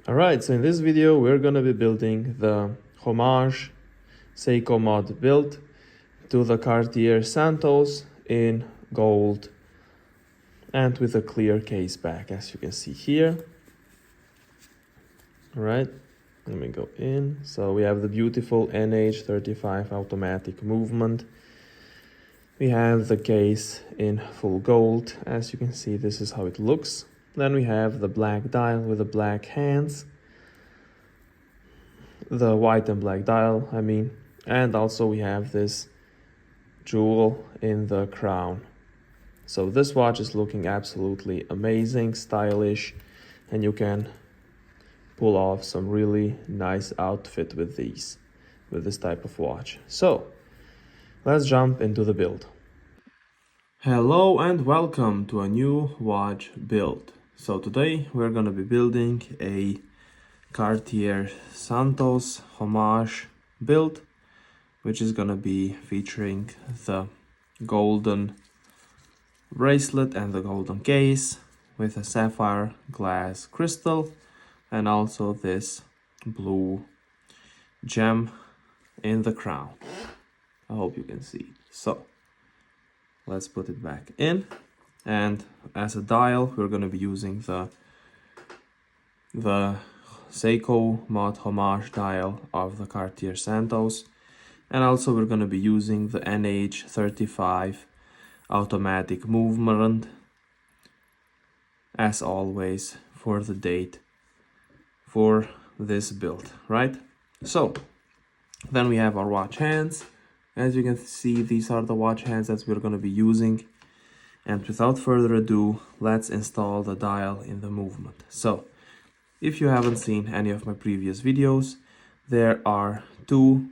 Alright, so in this video we're gonna be building the homage Seiko mod build to the Cartier Santos in gold and with a clear case back, as you can see here. Alright, let me go in. So we have the beautiful NH35 automatic movement. We have the case in full gold. As you can see, this is how it looks. Then we have the black dial with the black hands, the white and black dial, and also we have this jewel in the crown. So this watch is looking absolutely amazing, stylish, and you can pull off some really nice outfit with this type of watch. So let's jump into the build. Hello and welcome to a new watch build. So today we're gonna be building a Cartier Santos homage build, which is gonna be featuring the golden bracelet and the golden case with a sapphire glass crystal and also this blue gem in the crown. I hope you can see. So let's put it back in, and as a dial we're going to be using the Seiko mod homage dial of the Cartier Santos, and also we're going to be using the NH35 automatic movement as always for the date for this build, right? So then we have our watch hands. As you can see, these are the watch hands that we're going to be using. And without further ado, let's install the dial in the movement. So if you haven't seen any of my previous videos, there are two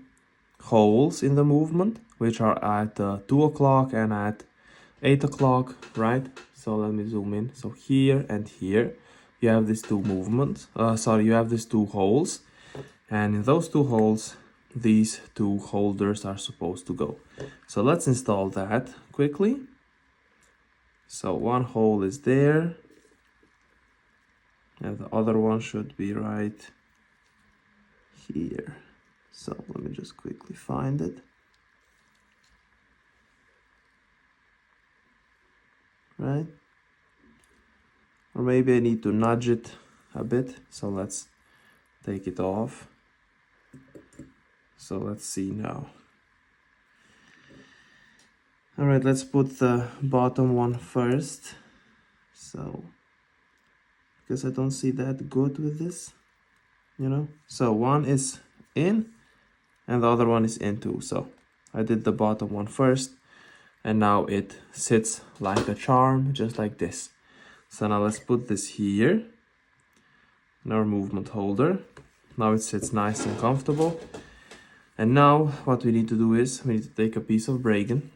holes in the movement, which are at 2 o'clock and at 8 o'clock, right? So let me zoom in. So here and here, you have these two movements. You have these two holes. And in those two holes, these two holders are supposed to go. So let's install that quickly. So one hole is there, and the other one should be right here. So let me just quickly find it. Right? Or maybe I need to nudge it a bit. So let's take it off. So let's see now. All right, let's put the bottom one first. So, because I don't see that good with this, So one is in and the other one is in too. So I did the bottom one first, and now it sits like a charm, just like this. So now let's put this here in our movement holder. Now it sits nice and comfortable. And now what we need to do is we need to take a piece of Bragan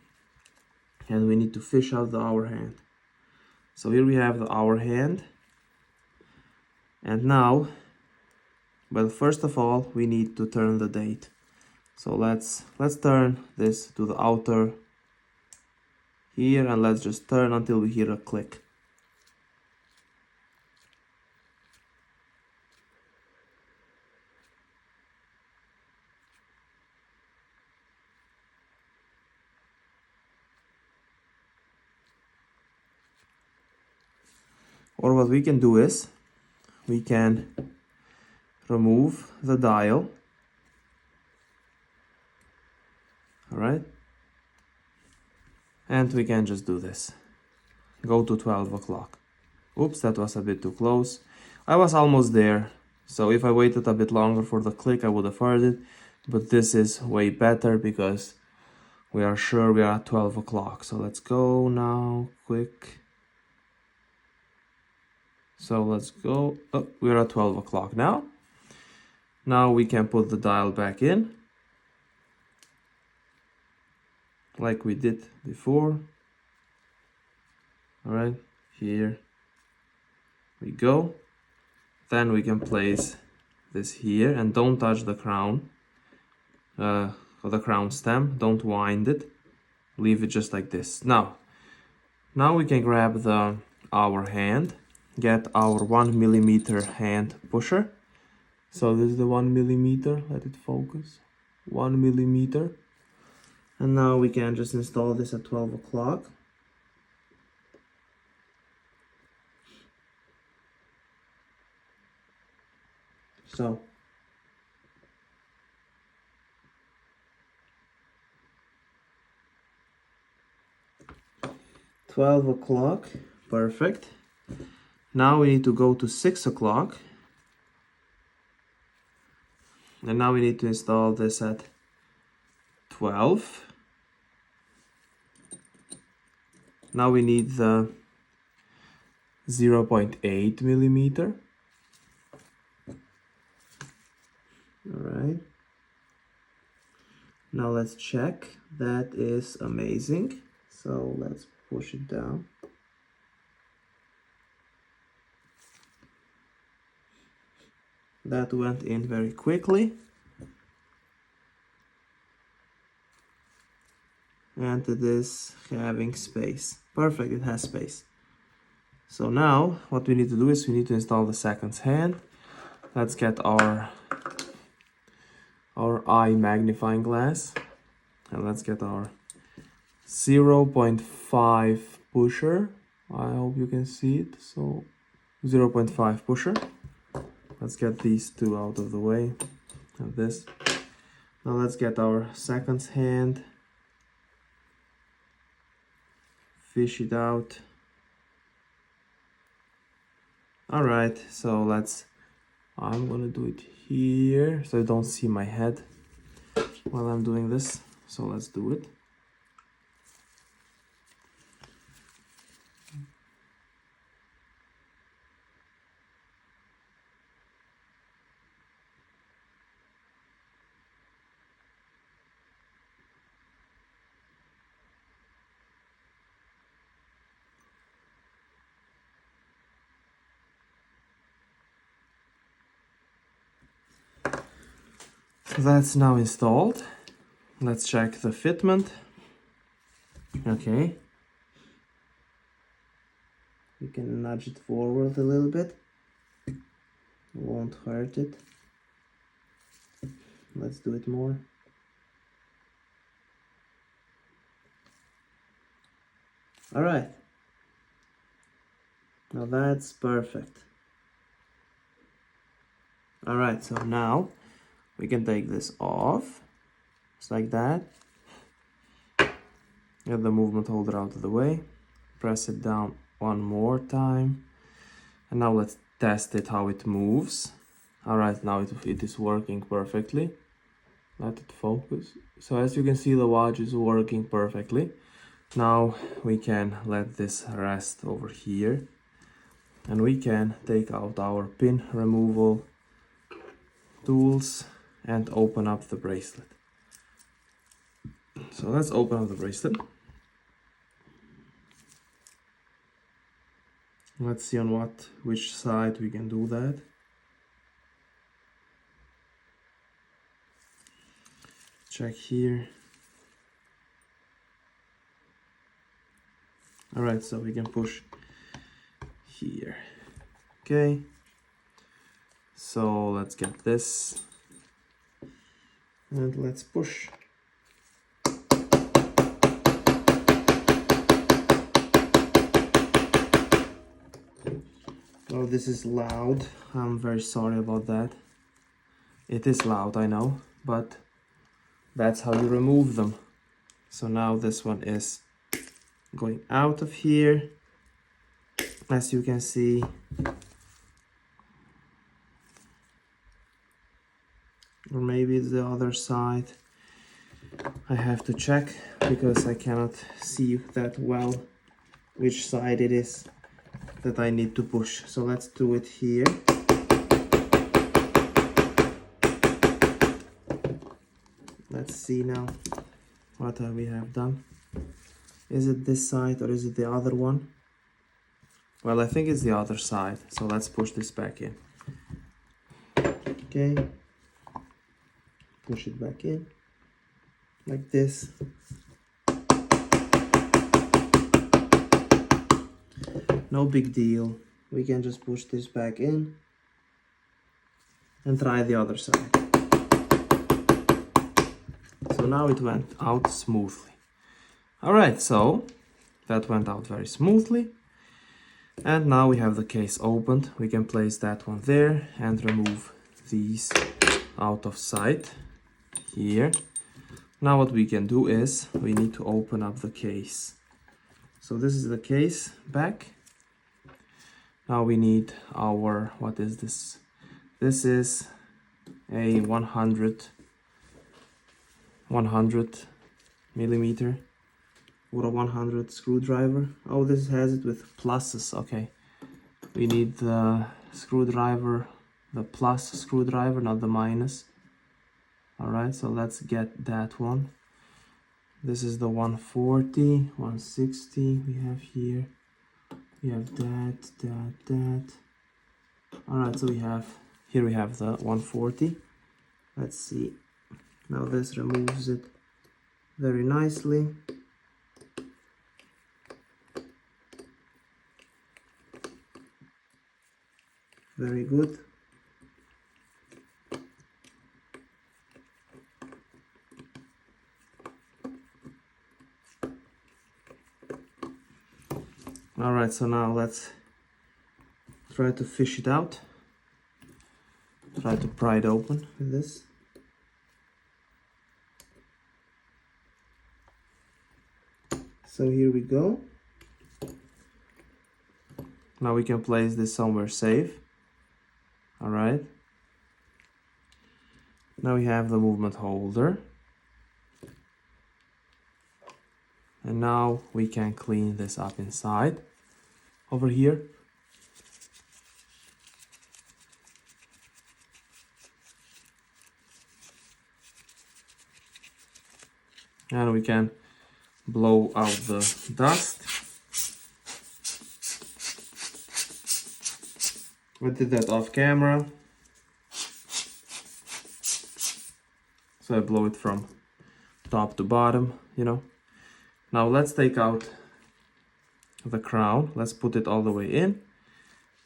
and we need to fish out the hour hand. So here we have the hour hand. And now, well, first of all, we need to turn the date. So let's turn this to the outer here, and let's just turn until we hear a click. Or what we can do is, we can remove the dial, all right? And we can just do this. Go to 12 o'clock. Oops, that was a bit too close. I was almost there. So if I waited a bit longer for the click, I would have heard it. But this is way better because we are sure we are at 12 o'clock. So let's go now, quick. So let's go. Oh, we're at 12 o'clock now. Now we can put the dial back in, like we did before. All right, here we go. Then we can place this here, and don't touch the crown, or the crown stem. Don't wind it. Leave it just like this. Now we can grab our hand, get our 1 millimeter hand pusher, So this is the 1 millimeter, let it focus, 1 millimeter. And now we can just install this at 12 o'clock. So 12 o'clock, perfect. Now we need to go to 6 o'clock. And now we need to install this at 12. Now we need the 0.8 millimeter. All right. Now let's check. That is amazing. So let's push it down. That went in very quickly. And it is having space. Perfect, it has space. So now what we need to do is we need to install the second hand. Let's get our eye magnifying glass. And let's get our 0.5 pusher. I hope you can see it. So 0.5 pusher. Let's get these two out of the way. And this. Now let's get our second hand. Fish it out. All right, so I'm gonna do it here so you don't see my head while I'm doing this. So let's do it. So that's now installed. Let's check the fitment. Okay. You can nudge it forward a little bit. It won't hurt it. Let's do it more. All right. Now that's perfect. All right, so now we can take this off, just like that. Get the movement holder out of the way. Press it down one more time. And now let's test it, how it moves. All right, now it is working perfectly. Let it focus. So as you can see, the watch is working perfectly. Now we can let this rest over here. And we can take out our pin removal tools and open up the bracelet. So let's open up the bracelet. Let's see on which side we can do that. Check here. All right, so we can push here. Okay. So let's get this. And let's push. Oh, this is loud. I'm very sorry about that. It is loud, I know, but that's how you remove them. So now this one is going out of here, as you can see. Or maybe it's the other side. I have to check because I cannot see that well which side it is that I need to push. So let's do it here. Let's see now what we have done. Is it this side or is it the other one? Well, I think it's the other side. So let's push this back in. Okay. Push it back in like this. No big deal. We can just push this back in. and try the other side. So now it went out smoothly. All right, so that went out very smoothly. And now we have the case opened. We can place that one there and remove these out of sight here. Now what we can do is we need to open up the case. So this is the case back. Now we need our, what is this? This is a 100 millimeter or a 100 screwdriver. Oh, this has it with pluses. Okay, we need the screwdriver, the plus screwdriver, not the minus. All right, so let's get that one. This is the 140, 160 we have here. We have that. All right, so here we have the 140. Let's see. Now this removes it very nicely. Very good. All right, so now let's try to fish it out. Try to pry it open with this. So here we go. Now we can place this somewhere safe. All right. Now we have the movement holder. And now we can clean this up inside over here. And we can blow out the dust. I did that off camera. So I blow it from top to bottom, you know. Now let's take out the crown. Let's put it all the way in.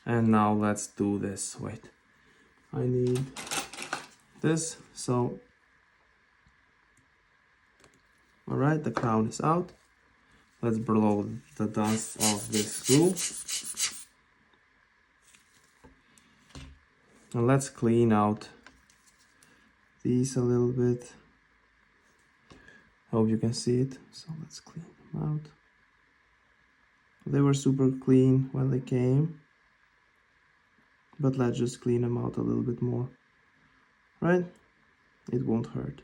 And now let's do this. Wait, I need this. So, all right, the crown is out. Let's blow the dust off this screw. And let's clean out these a little bit. Hope you can see it. So let's clean them out. They were super clean when they came, but let's just clean them out a little bit more, right? It won't hurt.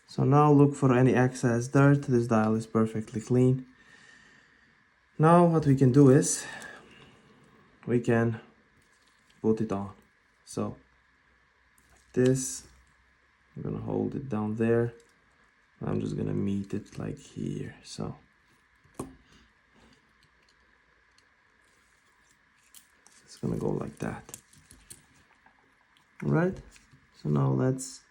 So now look for any excess dirt. This dial is perfectly clean. Now what we can do is we can put it on. So this, I'm gonna hold it down there. I'm just gonna meet it like here. So it's gonna go like that. All right, so now let's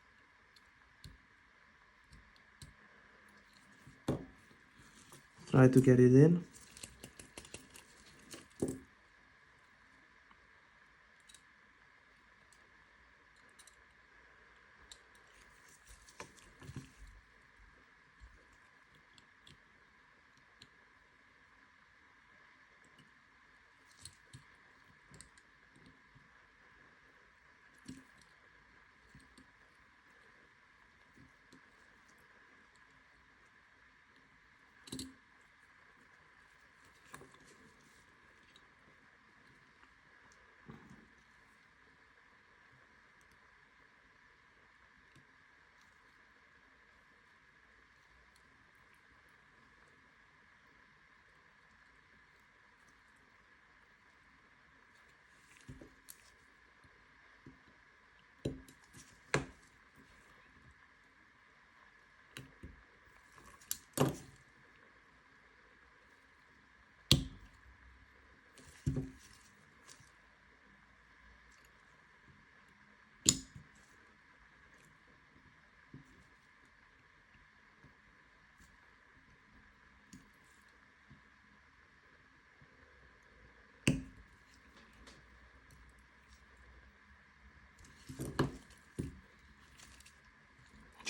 try to get it in.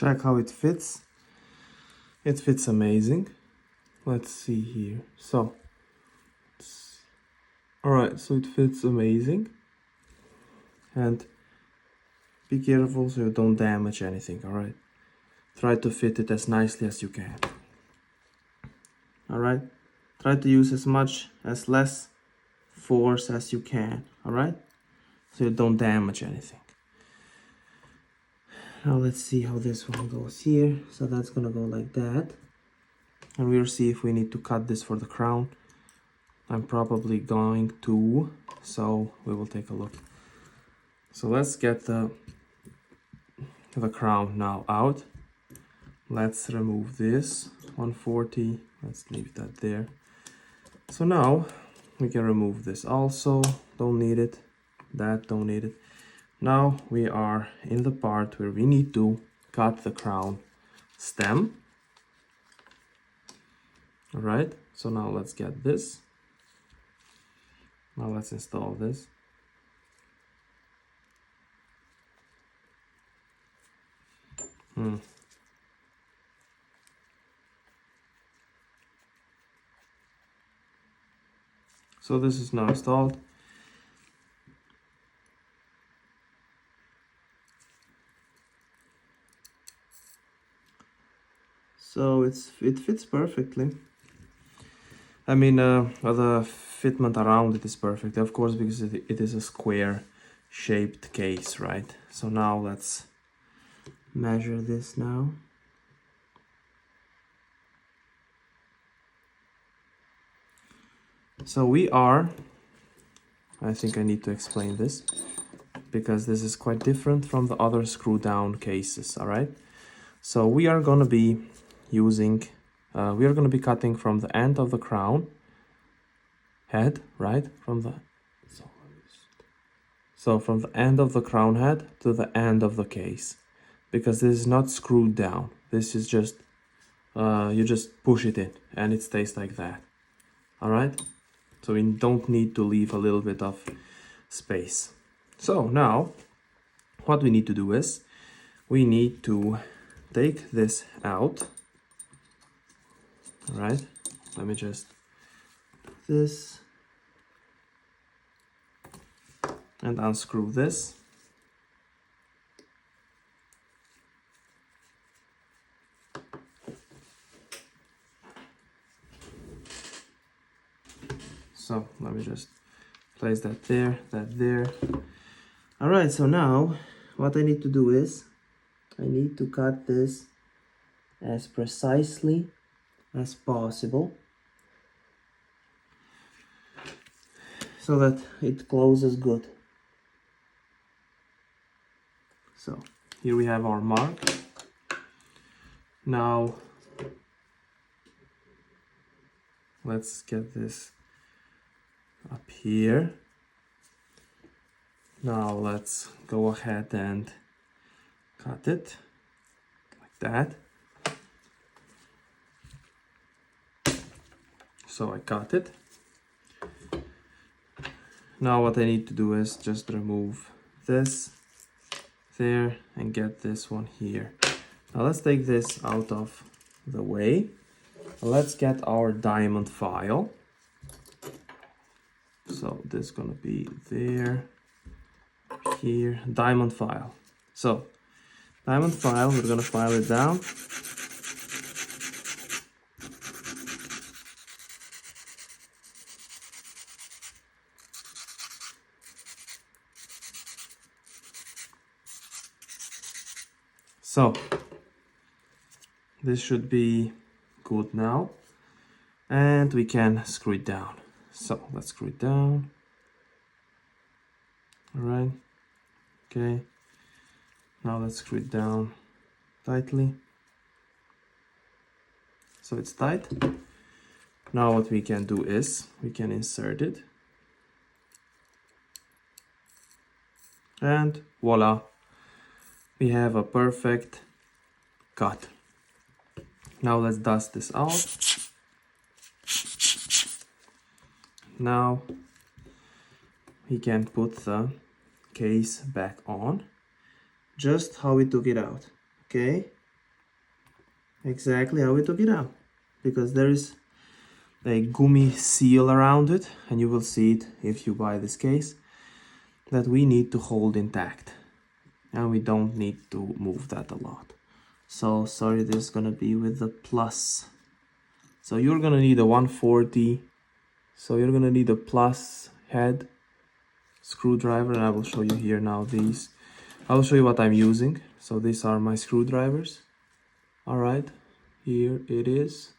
Check how it fits. It fits amazing. Let's see here. So, alright, so it fits amazing. And be careful so you don't damage anything, alright? Try to fit it as nicely as you can. Alright? Try to use as less force as you can, alright? So you don't damage anything. Now let's see how this one goes here. So that's gonna go like that. And we'll see if we need to cut this for the crown. I'm probably going to, so we will take a look. So let's get the crown now out. Let's remove this 140. Let's leave that there. So now we can remove this also. Don't need it. That don't need it. Now we are in the part where we need to cut the crown stem. All right, so now let's get this. Now let's install this. So this is now installed. So it fits perfectly. I mean, the fitment around it is perfect, of course, because it is a square shaped case, right? So now let's measure this now. So we are, I think I need to explain this, because this is quite different from the other screw down cases, all right? So we are gonna be using, we are gonna be cutting from the end of the crown head, right? From the end of the crown head to the end of the case, because this is not screwed down. This is just, you just push it in and it stays like that. All right? So we don't need to leave a little bit of space. So now what we need to do is we need to take this out. All right? Let me just do this and unscrew this. So let me just place that there, that there. All right, so now what I need to do is I need to cut this as precisely as possible so that it closes good. So here we have our mark. Now let's get this up here. Now let's go ahead and cut it like that. So I cut it. Now what I need to do is just remove this there and get this one here. Now let's take this out of the way. Let's get our diamond file. So this is gonna be there, here, diamond file. So diamond file, we're gonna file it down. So this should be good now, and we can screw it down. So let's screw it down. All right, okay. Now let's screw it down tightly. So it's tight. Now what we can do is we can insert it. And voila, we have a perfect cut. Now let's dust this out. Now we can put the case back on, just how we took it out, okay? exactly how we took it out, because there is a gummy seal around it, and you will see it if you buy this case, that we need to hold intact, and we don't need to move that a lot. So sorry, this is gonna be with the plus. So you're gonna need a 140, so you're gonna need a plus head screwdriver, and I will show you here now these. I will show you what I'm using. So these are my screwdrivers. All right, here it is,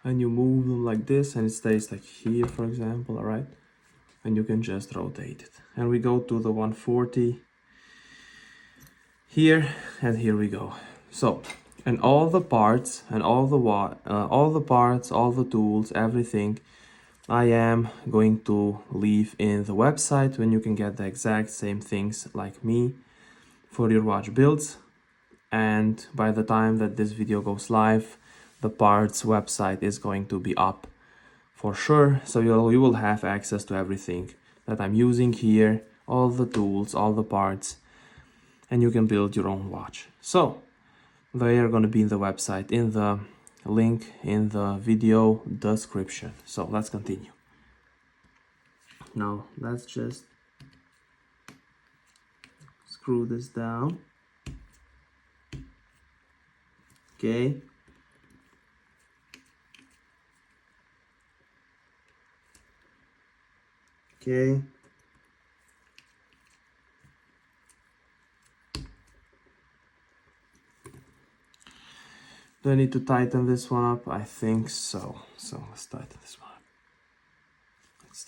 and you move them like this and it stays like here, for example. All right, and you can just rotate it, and we go to the 140 here, and here we go. So, and all the parts and all the parts, all the tools, everything I am going to leave in the website, when you can get the exact same things like me for your watch builds. And by the time that this video goes live, the parts website is going to be up for sure. So you will have access to everything that I'm using here, all the tools, all the parts, and you can build your own watch. So they are going to be in the website, in the link in the video description. So let's continue. Now let's just screw this down. Okay. Okay. Do I need to tighten this one up? I think so. So let's tighten this one up.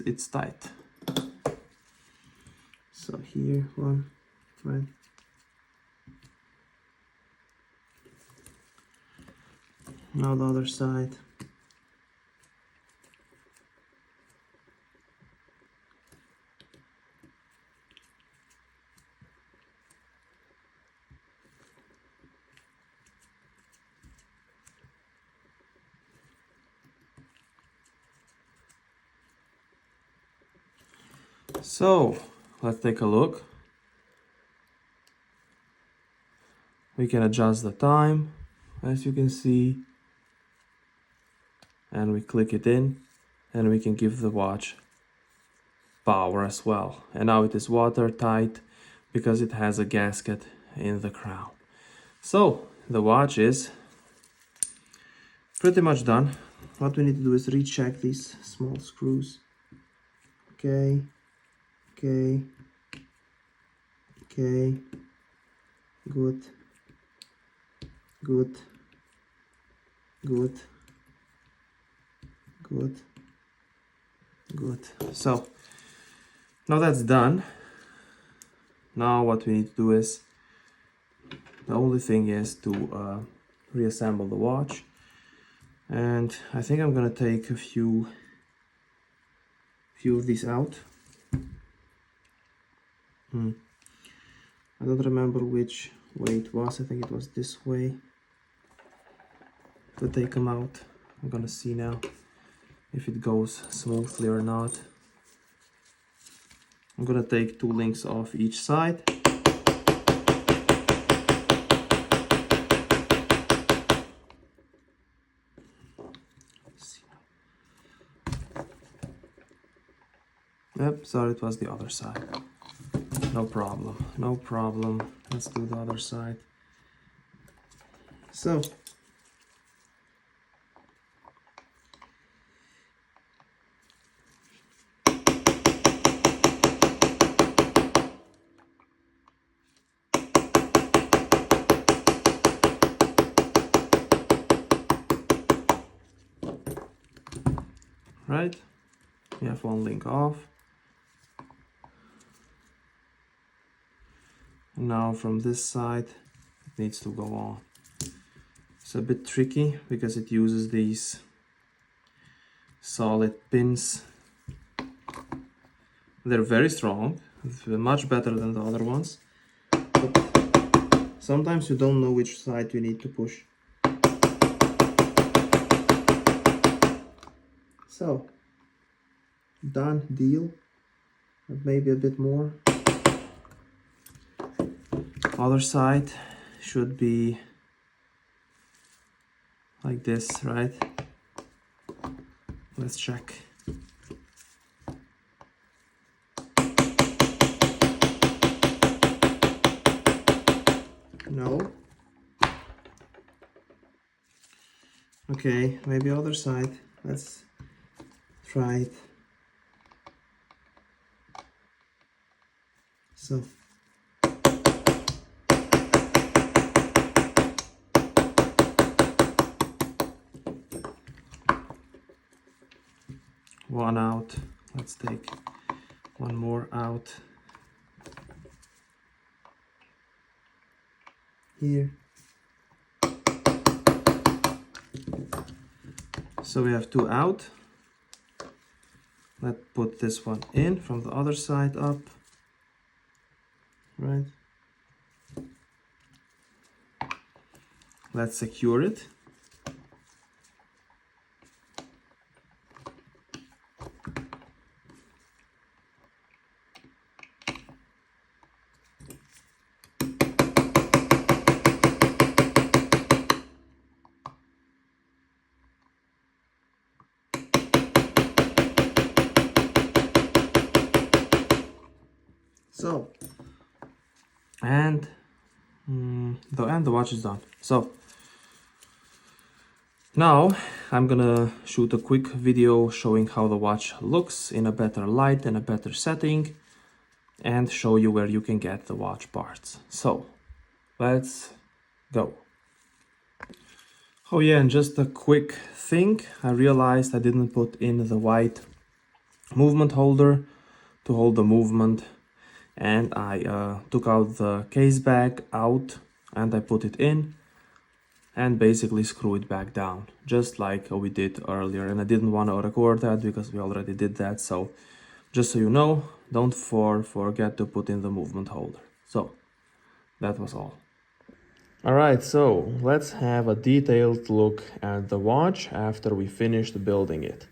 It's tight. So here one, right? Now the other side. So let's take a look. We can adjust the time, as you can see, and we click it in, and we can give the watch power as well. And now it is watertight because it has a gasket in the crown. So the watch is pretty much done. What we need to do is recheck these small screws. Okay, okay, okay, good, good, good, good, good. So now that's done. Now what we need to do is, the only thing is to reassemble the watch. And I think I'm gonna take a few of these out. I don't remember which way it was. I think it was this way to take them out. I'm gonna see now if it goes smoothly or not. I'm gonna take 2 links off each side. Yep, sorry, it was the other side. No problem, no problem. Let's do the other side. So, right, we have 1 link off. And now from this side, it needs to go on. It's a bit tricky because it uses these solid pins. They're very strong, they're much better than the other ones, but sometimes you don't know which side you need to push. So, done deal, maybe a bit more. Other side should be like this, right? Let's check. No. Okay, maybe other side. Let's try it. So. One out. Let's take one more out. Here. So we have two out. Let's put this one in from the other side up. Right. Let's secure it. So, and the watch is done. So now I'm gonna shoot a quick video showing how the watch looks in a better light and a better setting, and show you where you can get the watch parts. So let's go. Oh yeah, and just a quick thing, I realized I didn't put in the white movement holder to hold the movement, and I took out the case bag out and I put it in and basically screw it back down, just like we did earlier. And I didn't want to record that because we already did that, so just so you know, don't forget to put in the movement holder. So that was all. Alright, so let's have a detailed look at the watch after we finished building it.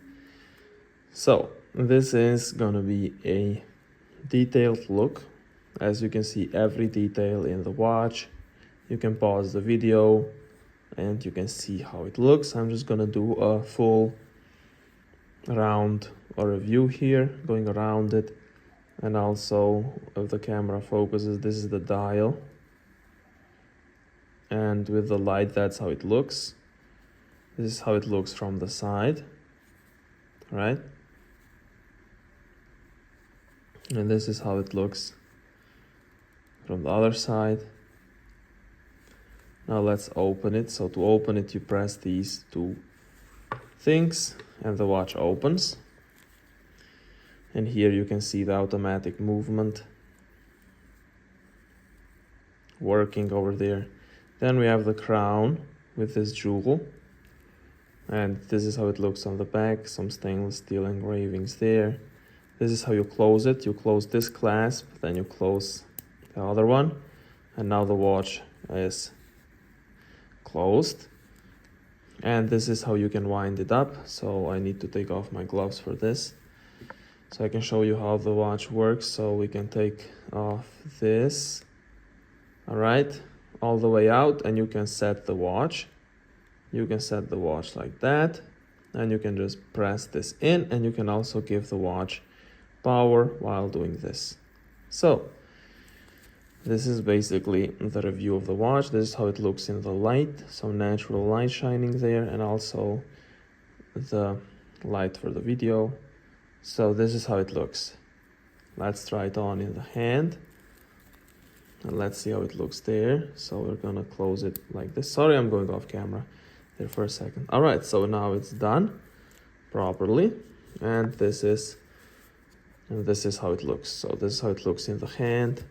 So this is gonna be a detailed look. As you can see, every detail in the watch. You can pause the video and you can see how it looks. I'm just gonna do a full round or review here, going around it. And also, if the camera focuses, this is the dial. And with the light, that's how it looks. This is how it looks from the side, right? And this is how it looks from the other side. Now let's open it. So to open it, you press these two things and the watch opens. And here you can see the automatic movement working over there. Then we have the crown with this jewel. And this is how it looks on the back, some stainless steel engravings there. This is how you close it. You close this clasp, then you close the other one. And now the watch is closed. And this is how you can wind it up. So I need to take off my gloves for this, so I can show you how the watch works. So we can take off this, all right, all the way out, and you can set the watch. You can set the watch like that, and you can just press this in, and you can also give the watch power while doing this. So this is basically the review of the watch. This is how it looks in the light, some natural light shining there, and also the light for the video. So this is how it looks. Let's try it on in the hand, and let's see how it looks there. So we're gonna close it like this. Sorry, I'm going off camera there for a second. All right, so now it's done properly, and this is how it looks. So this is how it looks in the hand.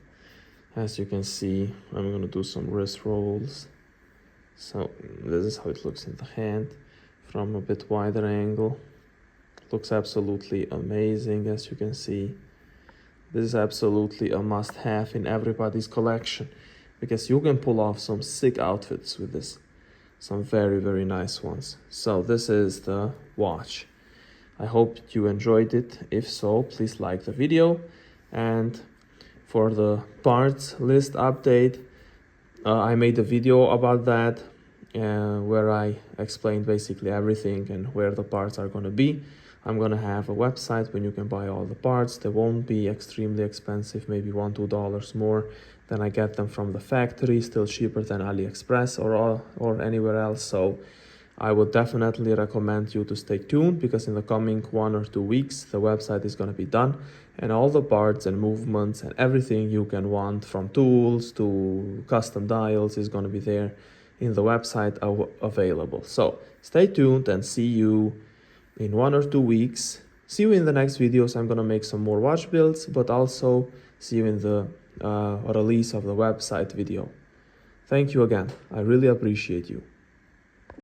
As you can see, I'm gonna do some wrist rolls. So this is how it looks in the hand from a bit wider angle. Looks absolutely amazing. As you can see, this is absolutely a must-have in everybody's collection, because you can pull off some sick outfits with this, some very, very nice ones. So this is the watch. I hope you enjoyed it. If so, please like the video. And for the parts list update, I made a video about that where I explained basically everything and where the parts are going to be. I'm going to have a website when you can buy all the parts. They won't be extremely expensive, maybe $1-2 more than I get them from the factory, still cheaper than AliExpress or anywhere else. So I would definitely recommend you to stay tuned, because in the coming 1 or 2 weeks the website is going to be done, and all the parts and movements and everything you can want, from tools to custom dials, is going to be there in the website available. So stay tuned and see you in 1 or 2 weeks. See you in the next videos. I'm gonna make some more watch builds, but also see you in the release of the website video. Thank you again. I really appreciate you.